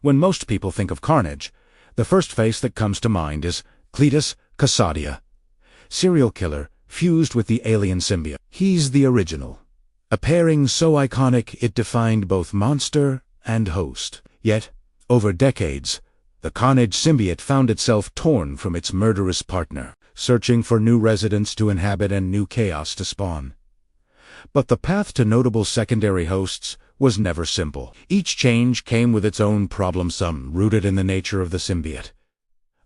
When most people think of Carnage, the first face that comes to mind is Cletus Kasady, serial killer fused with the alien symbiote. He's the original, a pairing so iconic it defined both monster and host. Yet, over decades, the Carnage symbiote found itself torn from its murderous partner, searching for new residents to inhabit and new chaos to spawn. But the path to notable secondary hosts was never simple. Each change came with its own problem, some rooted in the nature of the symbiote,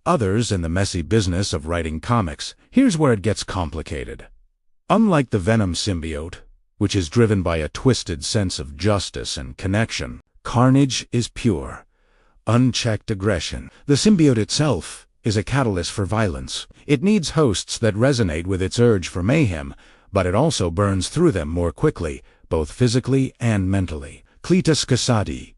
others in the messy business of writing comics. Here's where it gets complicated. Unlike the Venom symbiote, which is driven by a twisted sense of justice and connection, Carnage is pure, unchecked aggression. The symbiote itself is a catalyst for violence. It needs hosts that resonate with its urge for mayhem, but it also burns through them more quickly, both physically and mentally. Cletus Kasady,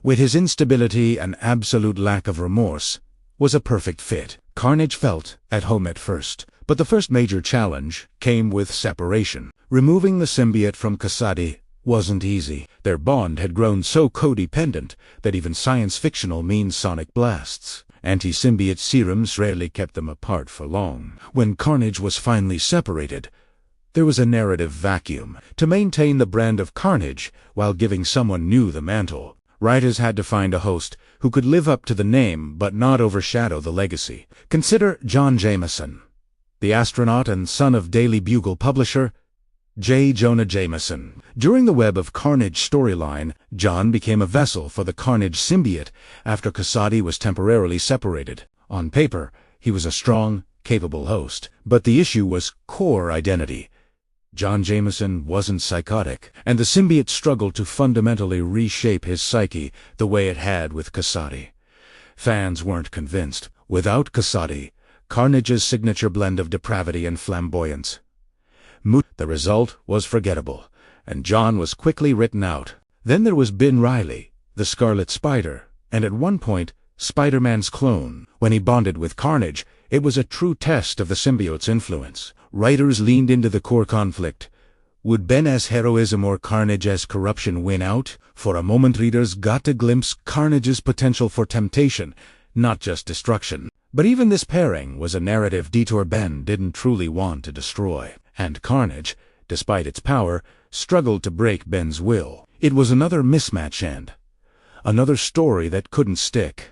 with his instability and absolute lack of remorse, was a perfect fit. Carnage felt at home at first, but the first major challenge came with separation. Removing the symbiote from Kasady wasn't easy. Their bond had grown so codependent that even science-fictional mean sonic blasts. Anti-symbiote serums rarely kept them apart for long. When Carnage was finally separated, there was a narrative vacuum. To maintain the brand of Carnage while giving someone new the mantle, writers had to find a host who could live up to the name but not overshadow the legacy. Consider John Jameson, the astronaut and son of Daily Bugle publisher J. Jonah Jameson. During the Web of Carnage storyline, John became a vessel for the Carnage symbiote after Kasady was temporarily separated. On paper, he was a strong, capable host, but the issue was core identity. John Jameson wasn't psychotic, and the symbiote struggled to fundamentally reshape his psyche the way it had with Kasady. Fans weren't convinced. Without Kasady, Carnage's signature blend of depravity and flamboyance, the result was forgettable, and John was quickly written out. Then there was Ben Reilly, the Scarlet Spider, and at one point, Spider-Man's clone. When he bonded with Carnage, it was a true test of the symbiote's influence. Writers leaned into the core conflict. Would Ben's heroism or Carnage's corruption win out? For a moment, readers got to glimpse Carnage's potential for temptation, not just destruction. But even this pairing was a narrative detour Ben didn't truly want to destroy. And Carnage, despite its power, struggled to break Ben's will. It was another mismatch and another story that couldn't stick.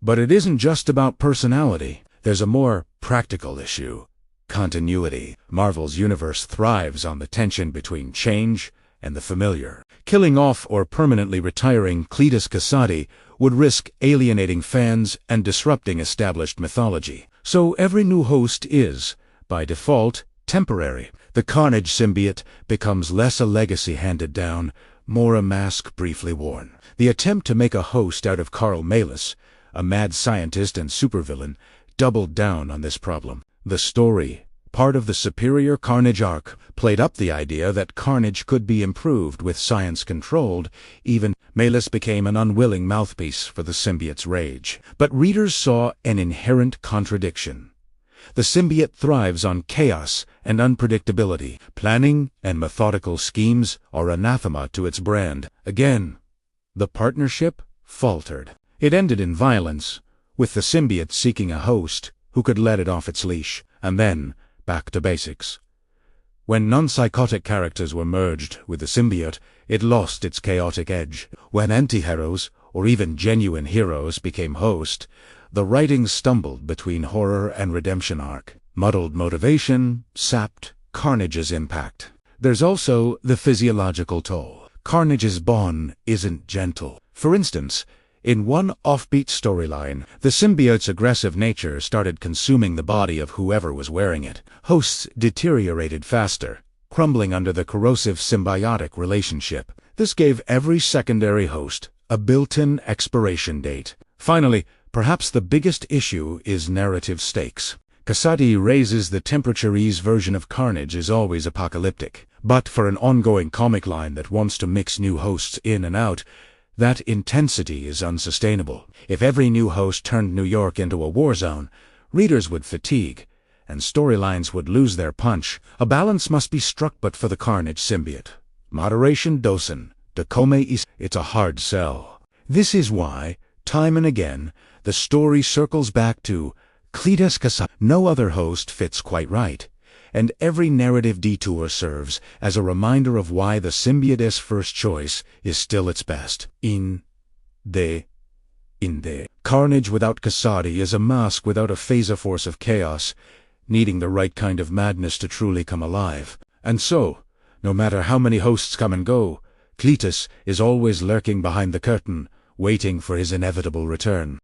But it isn't just about personality. There's a more practical issue: continuity. Marvel's universe thrives on the tension between change and the familiar. Killing off or permanently retiring Cletus Kasady would risk alienating fans and disrupting established mythology. So every new host is, by default, temporary. The Carnage symbiote becomes less a legacy handed down, more a mask briefly worn. The attempt to make a host out of Carl Malus, a mad scientist and supervillain, doubled down on this problem. The story, part of the Superior Carnage arc, played up the idea that Carnage could be improved with science controlled. Even Malus became an unwilling mouthpiece for the symbiote's rage. But readers saw an inherent contradiction. The symbiote thrives on chaos and unpredictability. Planning and methodical schemes are anathema to its brand. Again, the partnership faltered. It ended in violence, with the symbiote seeking a host who could let it off its leash, and then back to basics. When non-psychotic characters were merged with the symbiote, it lost its chaotic edge. When anti-heroes, or even genuine heroes, became host, the writing stumbled between horror and redemption arc. Muddled motivation sapped Carnage's impact. There's also the physiological toll. Carnage's bond isn't gentle. For instance, in one offbeat storyline, the symbiote's aggressive nature started consuming the body of whoever was wearing it. Hosts deteriorated faster, crumbling under the corrosive symbiotic relationship. This gave every secondary host a built-in expiration date. Finally, perhaps the biggest issue is narrative stakes. Kasady raises the temperature. E's version of Carnage is always apocalyptic. But for an ongoing comic line that wants to mix new hosts in and out, that intensity is unsustainable. If every new host turned New York into a war zone, readers would fatigue, and storylines would lose their punch. A balance must be struck. But for the Carnage symbiote, moderation docen, decome is. It's a hard sell. This is why, time and again, the story circles back to Cletus Kasady. No other host fits quite right, and every narrative detour serves as a reminder of why the symbiote's first choice is still its best. In the Carnage without Kasady is a mask without a phaser force of chaos, needing the right kind of madness to truly come alive. And so, no matter how many hosts come and go, Cletus is always lurking behind the curtain, waiting for his inevitable return.